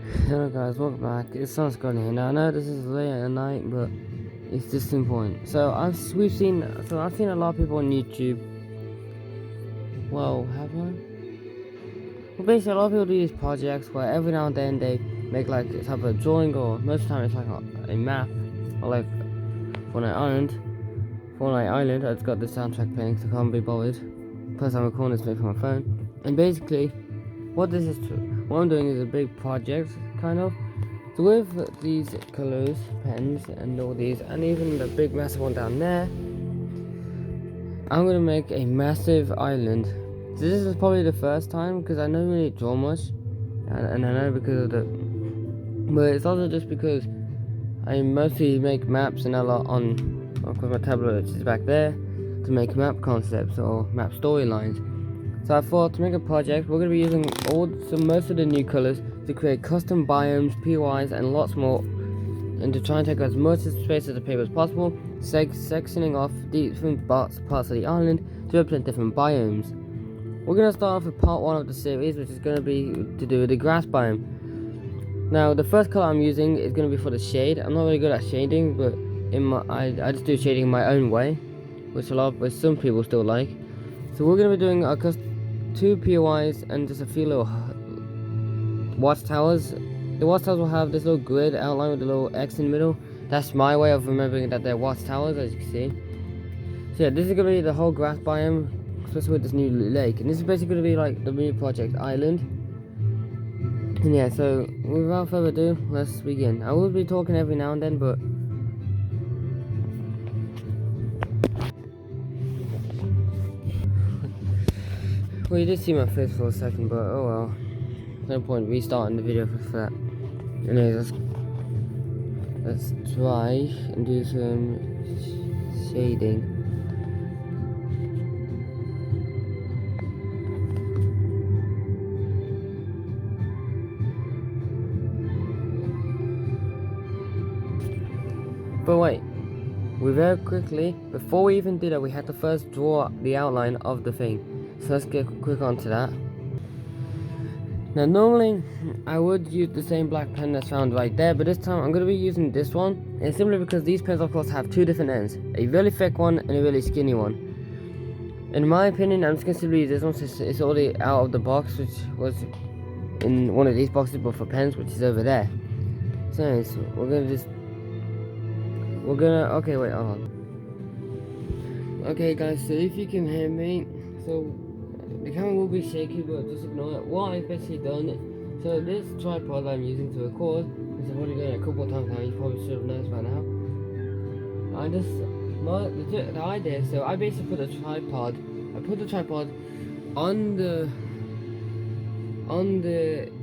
Hello guys, welcome back. It's Sunscreen here. Now I know this is late at night, but it's just important. So I've seen a lot of people on YouTube. Well, have I? Well, basically, a lot of people do these projects where every now and then they make like a type of drawing, or most of the time it's like a map, or like Fortnite Island. Fortnite Island. I've got the soundtrack playing, so I can't be bothered. Plus, I'm recording this from my phone, and basically, what I'm doing is a big project, kind of. So with these colors, pens, and all these, and even the big massive one down there, I'm gonna make a massive island. So this is probably the first time, because I don't really draw much, and I know because of but it's also just because I mostly make maps and a lot on, of course, my tablet, which is back there, to make map concepts or map storylines. So I thought, to make a project, we're going to be using most of the new colors to create custom biomes, POIs, and lots more, and to try and take as much space as the paper as possible, sectioning off different parts of the island to represent different biomes. We're going to start off with part 1 of the series, which is going to be to do with the grass biome. Now, the first color I'm using is going to be for the shade. I'm not really good at shading, but I just do shading in my own way, which some people still like. So we're going to be doing our 2 POIs and just a few little watchtowers. The watchtowers will have this little grid outline with a little X in the middle. That's my way of remembering that they're watchtowers, as you can see. So yeah, this is going to be the whole grass biome, especially with this new lake. And this is basically going to be like the new project island. And yeah, so without further ado, let's begin. I will be talking every now and then, but well, you did see my face for a second, but oh well. No point restarting the video for that. Anyways, let's try and do some shading. But wait, we very quickly, before we even did that, we had to first draw the outline of the thing. So let's get quick onto that. Now normally I would use the same black pen that's found right there, but this time I'm going to be using this one, and simply because these pens of course have 2 different ends, a really thick one and a really skinny one. In my opinion, I'm just going to simply use this one since it's already out of the box, which was in one of these boxes but for pens, which is over there. So anyways, okay, wait, hold on. Okay guys, so if you can hear me, so the camera will be shaky, but just ignore it. What I've basically done, so this tripod I'm using to record, because I've already done it a couple of times now, you probably should have noticed by now. The idea, so I basically put the tripod on the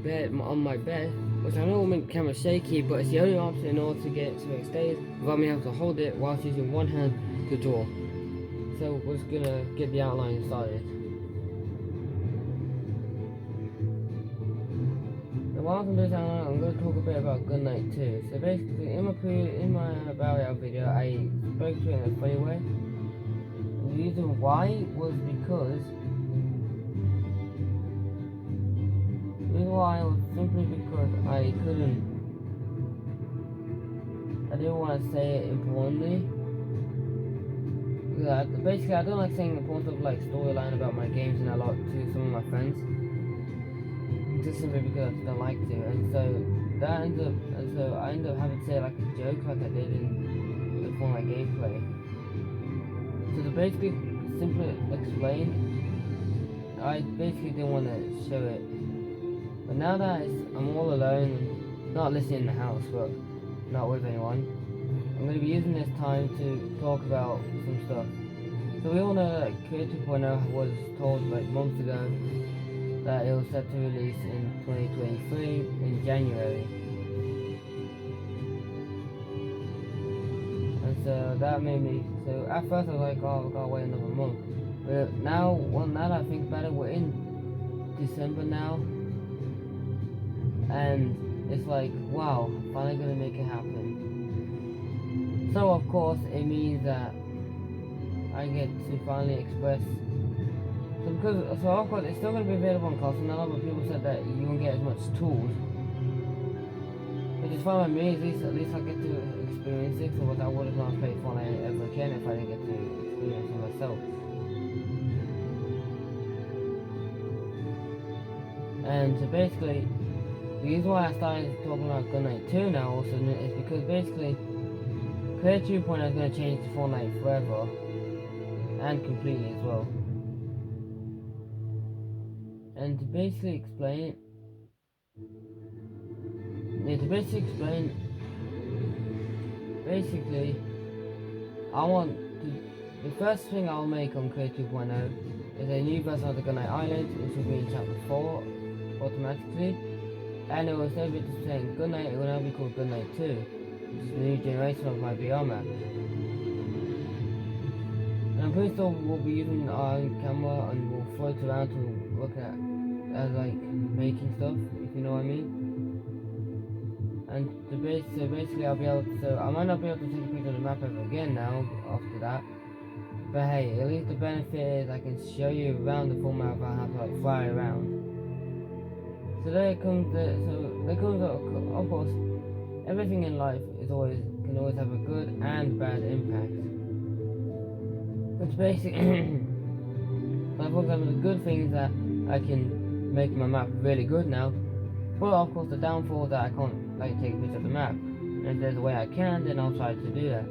bed, on my bed, which I know will make the camera shaky, but it's the only option in order to get it so it stays without me having to hold it whilst using one hand to draw. So we're just gonna get the outline started. While I'm doing this outline, I'm going to talk a bit about Goodnight too. So basically, in my About It video, I spoke to it in a funny way. And the reason why was simply because I didn't want to say it importantly. Basically, I don't like saying important stuff like storyline about my games and a lot to some of my friends. Just simply because I don't like to, and so I ended up having to say like a joke like I did in the Fortnite gameplay. So to basically simply explain, I basically didn't want to show it. But now that I'm all alone, not listening in the house, but not with anyone, I'm going to be using this time to talk about some stuff. So we all know that Creator 2.0 was told like months ago that it was set to release in 2023 in January. And so that made me, so at first I was like, oh, I've got to wait another month. But now that I think about it, we're in December now. And it's like, wow, finally gonna make it happen. So of course, it means that I get to finally express. So of course, it's still going to be available on console. Now, but people said that you won't get as much tools. it's fun with me. At least I get to experience it. So I would have not played Fortnite ever again if I didn't get to experience it myself. And so basically, the reason why I started talking about Good Night 2 now also is because basically, Clear 2.0 is going to change Fortnite forever and completely as well. And to basically explain, basically, I want to, the first thing I'll make on Clear 2.0 is a new version of the Good Night Island, which will be in Chapter 4 automatically, and it will instead of just saying Good Night, it will now be called Good Night 2, which is the new generation of my VR map. And I'm pretty sure we'll be using our own camera and we'll float around to look at like making stuff, if you know what I mean. And so basically I'll be able to, so I might not be able to take a picture of the map ever again now after that. But hey, at least the benefit is I can show you around the full map without having to like fly around. So there comes of course, everything in life can always have a good and bad impact. Which basically, but for example, the good thing is that I can make my map really good now. But of course, the downfall is that I can't like take a picture of the map. And if there's a way I can, then I'll try to do that.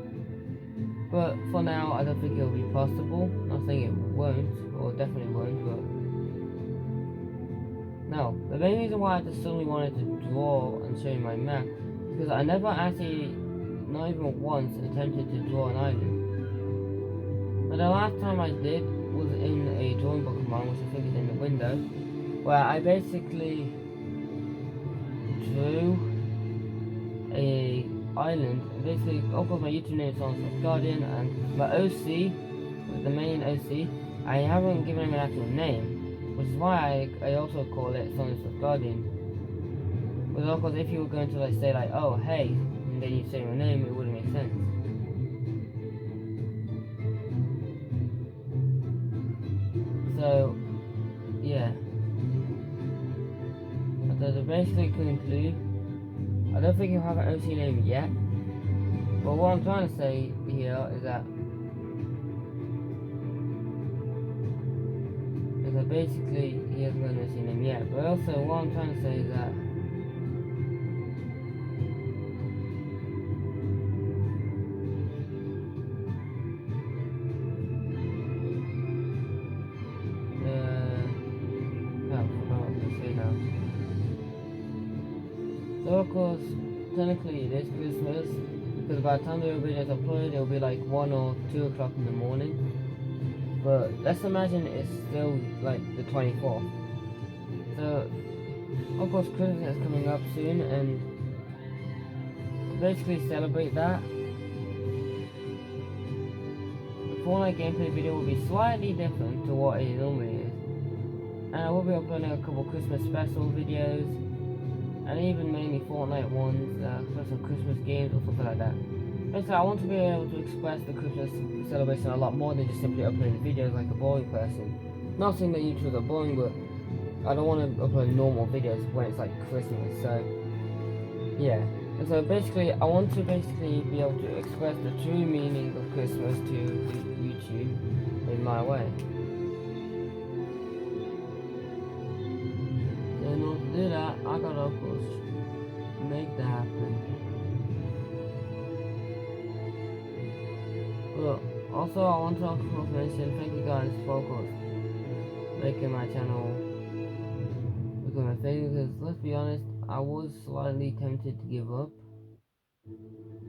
But for now, I don't think it'll be possible. Not saying it won't, or definitely won't, but no. The main reason why I just suddenly wanted to draw and show you my map is because I never actually, not even once, attempted to draw an island. But the last time I did was in a drawing book of mine, which I think is in the window, where I basically drew a island. Basically, of course, my YouTube name is Sunset Guardian, and my OC, the main OC, I haven't given him an actual name, which is why I also call it Sunset Guardian. But of course, if you were going to like say like, oh hey, and then you say your name, it wouldn't make sense. So, yeah. So to basically conclude, I don't think he'll have an OC name yet, but what I'm trying to say here is that basically he hasn't got an OC name yet, but also what I'm trying to say is that so of course, technically it is Christmas, because by the time the video is uploaded, it'll be like 1 or 2 o'clock in the morning. But let's imagine it's still like the 24th. So, of course, Christmas is coming up soon, and to basically celebrate that, the Fortnite gameplay video will be slightly different to what it normally is. And I will be uploading a couple Christmas special videos, and even mainly Fortnite ones, some Christmas games or something like that. Basically, I want to be able to express the Christmas celebration a lot more than just simply uploading videos like a boring person. Not saying that YouTubers are boring, but I don't want to upload normal videos when it's like Christmas, so yeah. And so basically, I want to be able to express the true meaning of Christmas to YouTube in my way. In order to do that, I gotta, of course, make that happen. But also, I want to, of course, mention thank you guys for, of course, making my channel become a thing. Because let's be honest, I was slightly tempted to give up.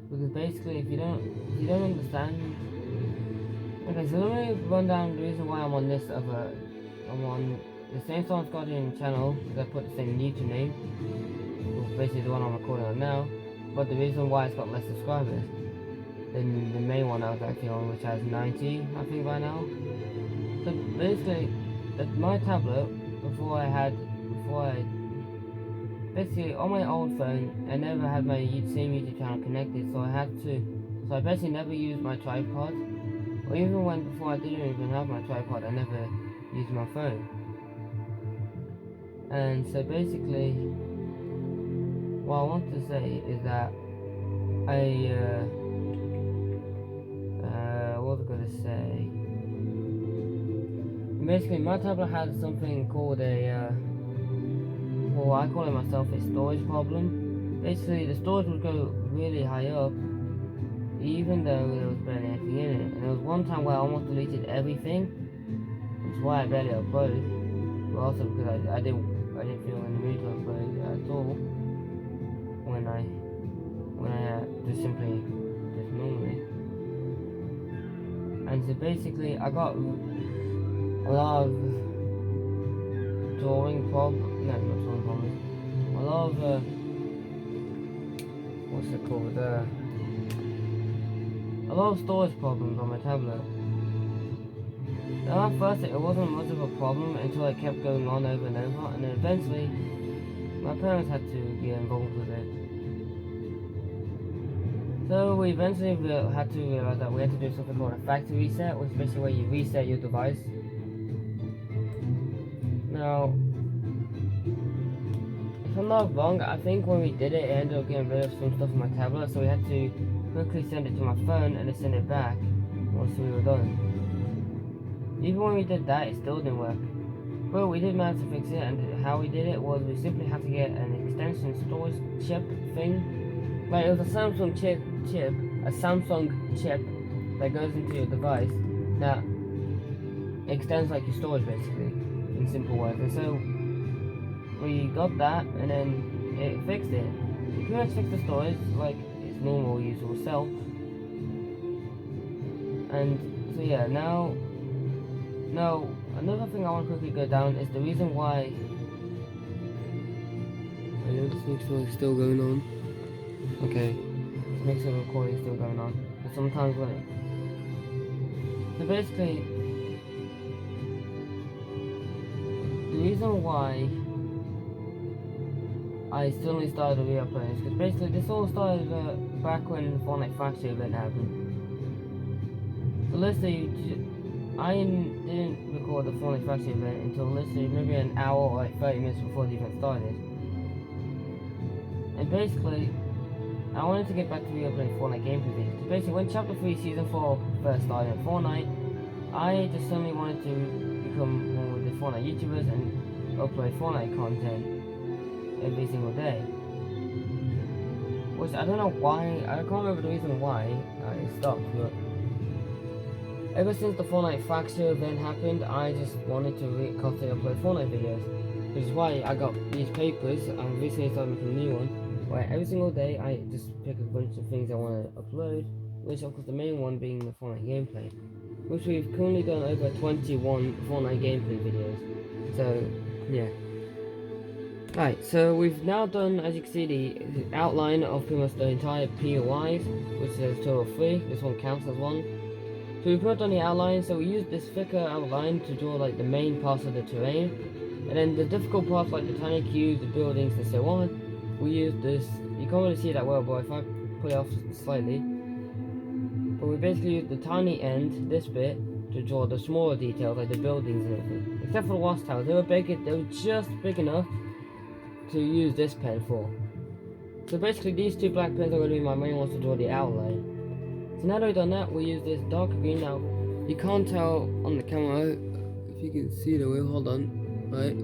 Because basically, if you don't understand. Okay, so let me run down the reason why I'm on this I'm on the same Science Guardian channel, because I put the same YouTube name, basically the one I'm recording on now, but the reason why it's got less subscribers than the main one I was actually on, which has 90, I think, by now. So basically, my tablet, basically on my old phone, I never had my same YouTube channel connected, so I basically never used my tripod, or even before I didn't even have my tripod, I never used my phone. And so basically, what I want to say is that I what was I gonna say? Basically, my tablet had something called a well, I call it myself a storage problem. Basically, the storage would go really high up, even though there was barely anything in it. And there was one time where I almost deleted everything, which is why I barely uploaded. But also because I didn't feel in the mood to upload at all when I just simply just normally. And so basically, I got a lot of drawing problems. No, not drawing problems. A lot of what's it called? A lot of storage problems on my tablet. Now at first it wasn't much of a problem until it kept going on over and over, and then eventually my parents had to get involved with it. So we eventually had to realize that we had to do something called a factory reset, which is basically where you reset your device. Now, if I'm not wrong, I think when we did it, it ended up getting rid of some stuff on my tablet, so we had to quickly send it to my phone and then send it back once we were done. Even when we did that, it still didn't work. But we did manage to fix it, and how we did it was we simply had to get an extension storage chip thing. Like, it was a Samsung chip, a Samsung chip that goes into your device that extends like your storage basically, in simple words. And so we got that, and then it fixed it. It pretty much fixed the storage like its normal usual self. And so yeah, now another thing I want to quickly go down is the reason why. I know this makes sure it's still going on. Okay, let's make sure the recording is still going on. But sometimes when it... So basically, the reason why I suddenly started re-uploading is because basically this all started back when the Fortnite Factory event happened. So let's say I didn't record the Fortnite Factory event until literally maybe an hour or like 30 minutes before the event started. And basically, I wanted to get back to re-uploading Fortnite gameplay videos. Because basically, when Chapter 3 Season 4 first started at Fortnite, I just suddenly wanted to become one of the Fortnite YouTubers and upload Fortnite content every single day. Which I don't know why, I can't remember the reason why it stopped, but ever since the Fortnite Factory event happened, I just wanted to constantly upload Fortnite videos. Which is why I got these papers. I recently started making a new one, where every single day I just pick a bunch of things I want to upload, which of course the main one being the Fortnite gameplay, which we've currently done over 21 Fortnite gameplay videos. So yeah. Right, so we've now done, as you can see, the outline of pretty much the entire POIs, which is a total of 3. This one counts as one. So we put on the outline, so we used this thicker outline to draw like the main parts of the terrain, and then the difficult parts like the tiny cubes, the buildings, and so on, we used this. You can't really see that well, but if I put it off slightly, but we basically used the tiny end, this bit, to draw the smaller details like the buildings and everything. Except for the watchtowers, they were just big enough to use this pen for. So basically these two black pens are going to be my main ones to draw the outline. So now that we've done that, we use this dark green. Now you can't tell on the camera if you can see the way. Hold on. Wait.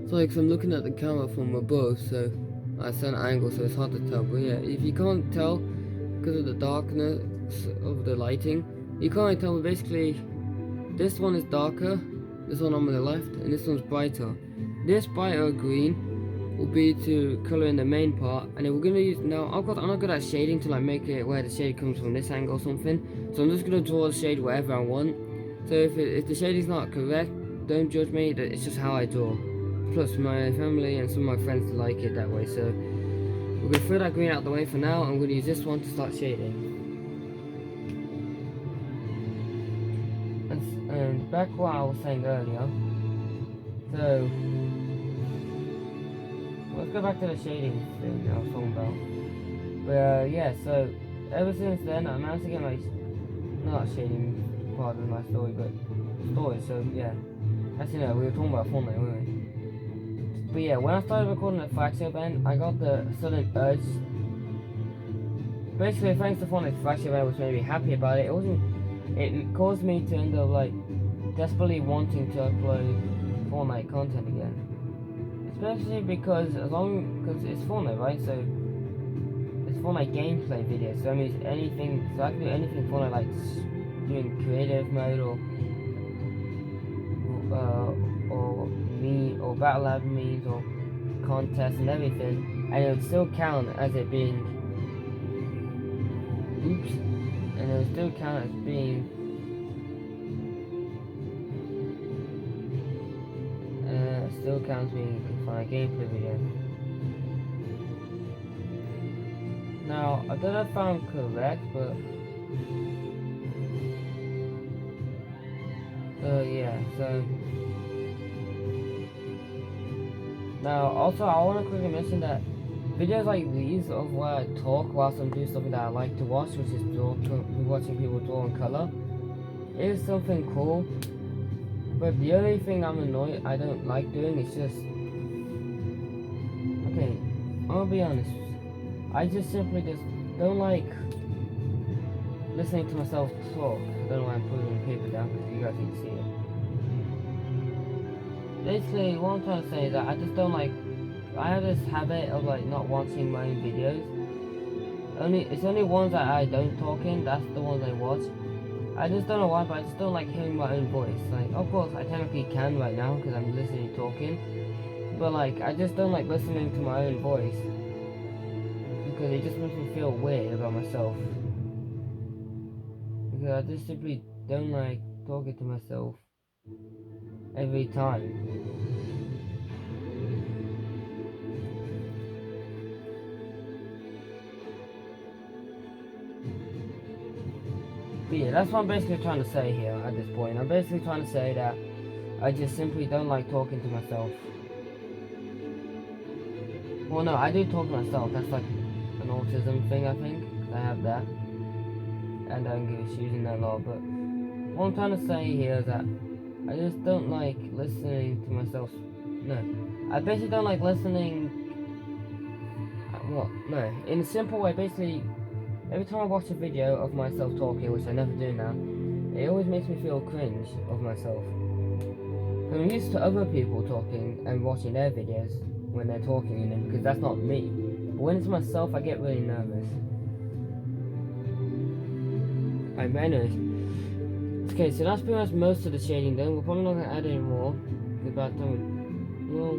So like, I'm looking at the camera from above, so at a certain angle, so it's hard to tell. But yeah, if you can't tell because of the darkness of the lighting, you can't tell. But basically, this one is darker, this one on the left, and this one's brighter. This brighter green will be to colour in the main part, and then we're going to use, now of course I'm not good at shading to like make it where the shade comes from this angle or something, so I'm just going to draw the shade wherever I want. So if the shading's not correct, don't judge me, it's just how I draw. Plus my family and some of my friends like it that way, so we're going to throw that green out the way for now. I'm going to use this one to start shading. And back what I was saying earlier, so let's go back to the shading thing I was talking about. But yeah, so ever since then I managed to get my, not shading part of my story, but story. So yeah, actually no, we were talking about Fortnite, weren't we? But yeah, when I started recording the flagship event, I got the sudden urge. Basically, thanks to Fortnite's flagship event, which made me happy about it. It caused me to end up like desperately wanting to upload Fortnite content again. Especially because it's Fortnite, right? So it's Fortnite gameplay videos. So that means anything. So I can do anything Fortnite, like doing creative mode or battle lab memes or contests and everything, and it would still count as it being. Oops. And it would still count as being. Still counts being for a gameplay video. Now, I don't know if I'm correct, but yeah, so now also I want to quickly mention that videos like these of where I talk whilst I'm doing something that I like to watch, which is watching people draw in color, is something cool. But the only thing I don't like doing is just, okay, I'm gonna be honest, I just simply don't like listening to myself talk. I don't know why I'm putting the paper down because you guys can see it. Basically, what I'm trying to say is that I just don't like, I have this habit of like not watching my own videos. It's only ones that I don't talk in, that's the ones I watch. I just don't know why, but I just don't like hearing my own voice. Like, of course, I technically can right now because I'm listening talking, but like, I just don't like listening to my own voice because it just makes me feel weird about myself. Because I just simply don't like talking to myself every time. But yeah, that's what I'm basically trying to say here at this point. I'm basically trying to say that I just simply don't like talking to myself. Well, no, I do talk to myself. That's like an autism thing, I think. I have that. And I don't give issues in that law. But what I'm trying to say here is that I just don't like listening to myself. No. I basically don't like listening. Well, no. In a simple way, basically, every time I watch a video of myself talking, which I never do now, it always makes me feel cringe of myself. I'm used to other people talking and watching their videos when they're talking in it, because that's not me. But when it's myself, I get really nervous. Anyways. Okay, so that's pretty much most of the shading done. We're probably not going to add any more. About time well,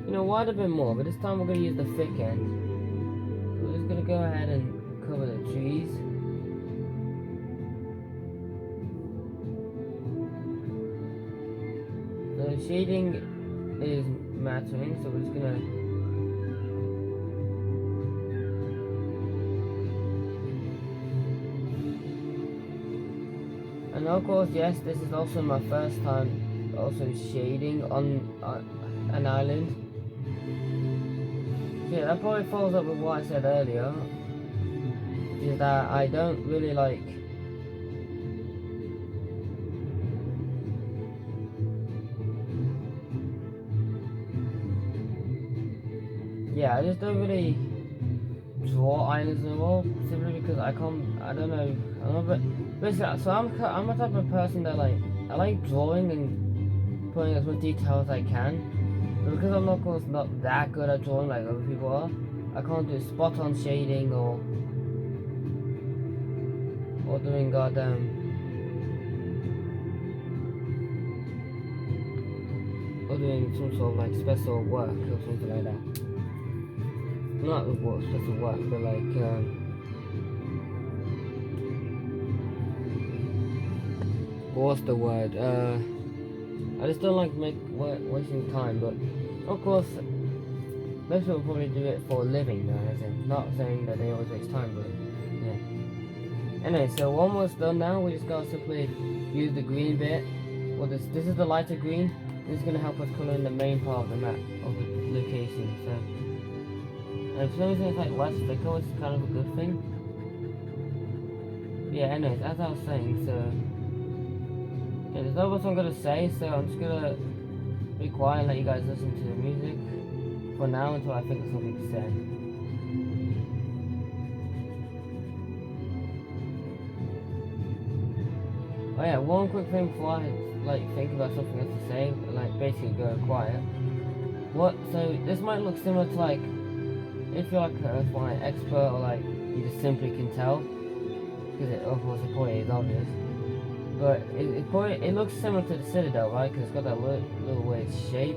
you know, why a bit more, but this time we're going to use the thick end. We're just gonna go ahead and cover the trees. The shading is mattering, so we're just gonna and of course, yes, this is also my first time also shading on an island. Yeah, that probably follows up with what I said earlier, is that I don't really like I just don't really draw islands anymore, simply because I don't know, basically, so I'm a type of person that I like drawing and putting as much detail as I can. But because I'm of course not that good at drawing like other people are, I can't do spot on shading or doing or doing some sort of like special work or something like that. Not special work, but like what's the word? I just don't like wasting time, but of course, most people probably do it for a living though, as in, not saying that they always waste time, but yeah. Anyway, so we're almost done now. We just gotta simply use the green bit. Well, this is the lighter green. This is gonna help us color in the main part of the map, of the location. So, and for some reason it's like less thicker, which is kind of a good thing. But yeah, anyways, as I was saying, so yeah, there's not much I'm gonna say, so I'm just gonna be quiet and let you guys listen to the music for now until I think of something to say. Oh yeah, one quick thing before I think about something else to say, basically go quiet. So this might look similar to if you're like an Earth expert or you just simply can tell, because of course it probably is obvious. But it looks similar to the Citadel, right? Because it's got that little weird shape,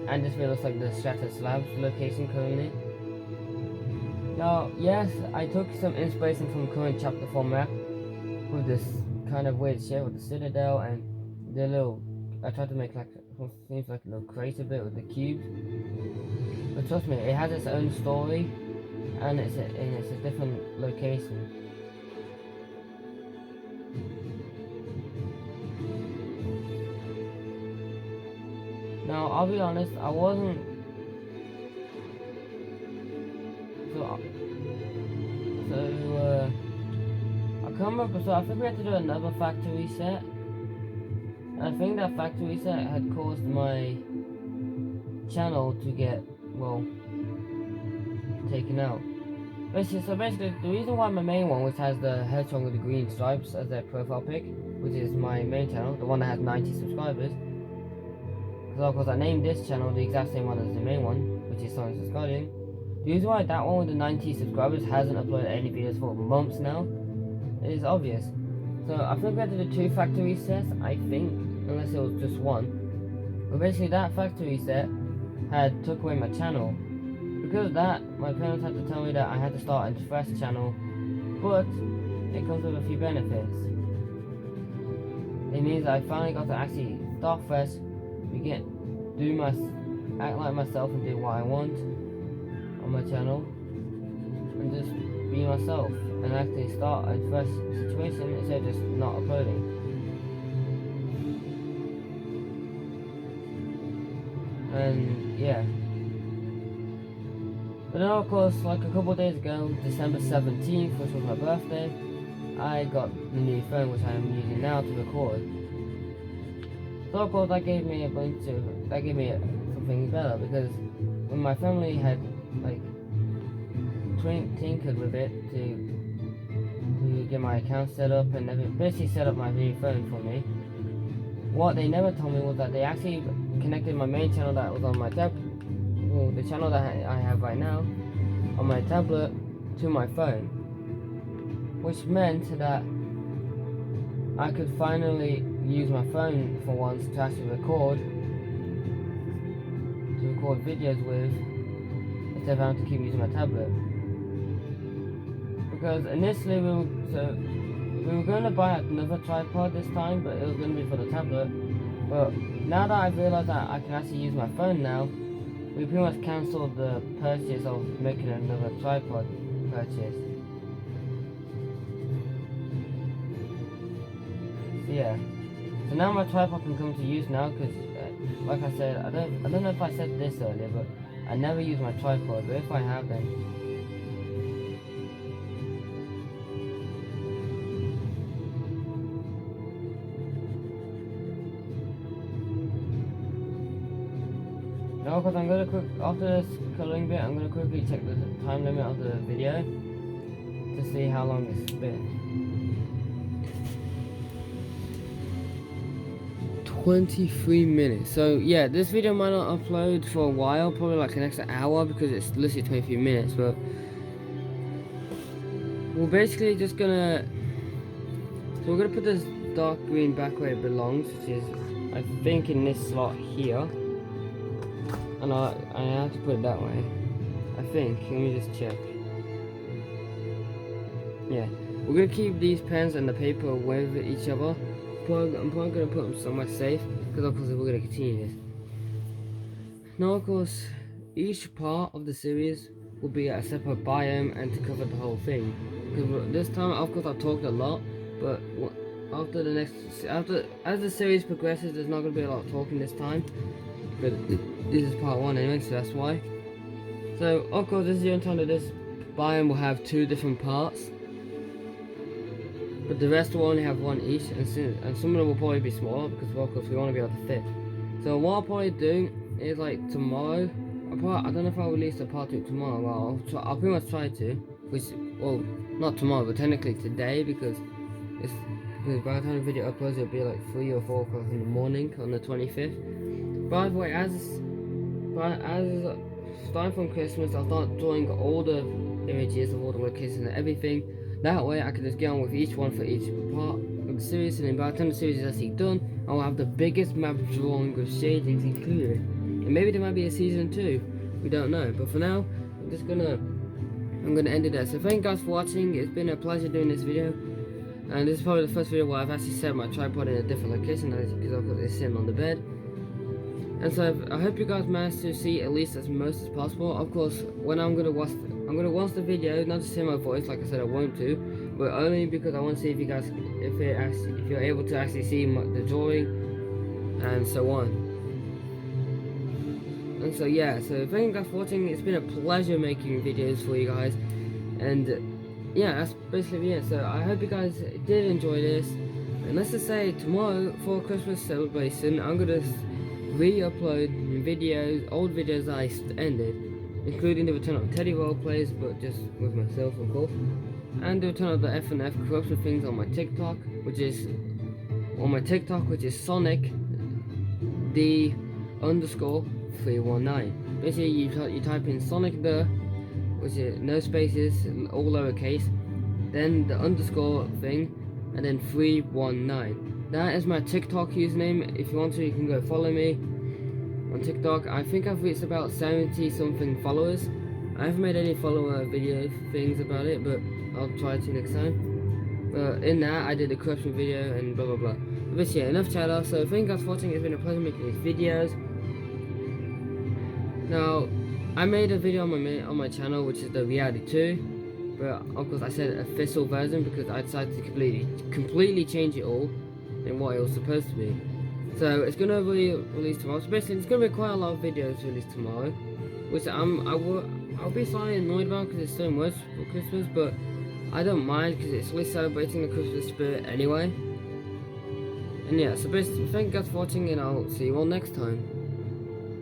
and this really looks like the Shattered Slabs location currently. Now, yes, I took some inspiration from current Chapter 4 map with this kind of weird shape with the Citadel and the little. I tried to make seems like a little crater bit with the cubes. But trust me, it has its own story, and it's a different location. Now, I'll be honest, I wasn't. I can't remember. So I think we had to do another factory reset. And I think that factory reset had caused my channel to get, well, taken out. So basically, the reason why my main one, which has the hedgehog with the green stripes as their profile pic, which is my main channel, the one that has 90 subscribers. Because of course I named this channel the exact same one as the main one, which is Science Guardian. The reason why that one with the 90 subscribers hasn't uploaded any videos for months now is obvious. So I think we had to do 2 factory resets, I think, unless it was just one. But basically that factory reset had took away my channel. Because of that, my parents had to tell me that I had to start a fresh channel, but it comes with a few benefits. It means I finally got to actually start fresh, act like myself and do what I want on my channel, and just be myself and actually start a fresh situation instead of just not uploading. And yeah. But then of course, a couple of days ago, December 17th, which was my birthday, I got the new phone which I am using now to record. So of course that gave me something better, because when my family had tinkered with it to get my account set up and basically set up my new phone for me, what they never told me was that they actually connected my main channel that was on my the channel that I have right now on my tablet to my phone, which meant that I could finally use my phone for once to actually record videos with, instead of having to keep using my tablet. Because initially we were going to buy another tripod this time, but it was going to be for the tablet. But now that I've realized that I can actually use my phone now, we pretty much cancelled the purchase of making another tripod purchase. So yeah. So now my tripod can come to use now, because like I said, I don't know if I said this earlier, but I never use my tripod, but if I have, then now, because after this colouring bit, I'm gonna quickly check the time limit of the video to see how long it's been. 23 minutes. So yeah, this video might not upload for a while, probably like an extra hour, because it's literally 23 minutes. But we're basically just gonna, so we're gonna put this dark green back where it belongs, which is I think in this slot here. And I have to put it that way, I think. Let me just check. Yeah, we're gonna keep these pens and the paper away with each other. I'm probably gonna put them somewhere safe, because of course we're gonna continue this. Now of course, each part of the series will be a separate biome and to cover the whole thing. Because this time, of course, I've talked a lot, but as the series progresses, there's not gonna be a lot of talking this time. But this is part 1 anyway, so that's why. So of course, this is the only time that this biome will have 2 different parts, but the rest will only have 1 each, and some of them will probably be smaller, because of course we want to be able to fit So what I'll probably do is like tomorrow. I don't know if I'll release the part 2 tomorrow. Well, I'll pretty much try to. Which, well, not tomorrow, but technically today because by the time the video uploads, it'll be like 3 or 4 o'clock in the morning on the 25th. By the way, as starting from Christmas, I'll start drawing all the images of all the locations and everything. That way, I can just get on with each one for each part of the series, and then by the time the series is actually done, I'll have the biggest map drawing with shadings included. And maybe there might be a season 2. We don't know. But for now, I'm gonna end it there. So thank you guys for watching. It's been a pleasure doing this video. And this is probably the first video where I've actually set my tripod in a different location, because it's sitting on the bed. And so I hope you guys managed to see at least as most as possible. Of course, when I'm gonna watch the video, not just hear my voice, like I said I won't do, but only because I want to see if you guys, if you're able to actually see the drawing, and so on. And so yeah, so thank you guys for watching. It's been a pleasure making videos for you guys, and yeah, that's basically it. So I hope you guys did enjoy this, and let's just say tomorrow for Christmas celebration, I'm gonna re-upload videos, old videos that I ended, including the return of Teddy roleplays, but just with myself of course, and the return of the F&F corruption things on my TikTok, which is Sonic the _ 319. Basically, you type in Sonic the, which is no spaces, all lowercase, then the underscore thing, and then 319. That is my TikTok username. If you want to, you can go follow me on TikTok. I think I've reached about 70 something followers. I haven't made any follower video things about it, but I'll try to next time. But in that, I did a corruption video and blah blah blah. But yeah, enough chatter. So thank you guys for watching. It's been a pleasure making these videos. Now, I made a video on my channel, which is the reality 2, but of course I said official version because I decided to completely change it all in what it was supposed to be. So it's gonna be released tomorrow. So basically, it's gonna be quite a lot of videos released tomorrow, which I'll be slightly annoyed about because it's so much for Christmas, but I don't mind because it's really celebrating the Christmas spirit anyway. And yeah, so basically, thank you guys for watching, and I'll see you all next time.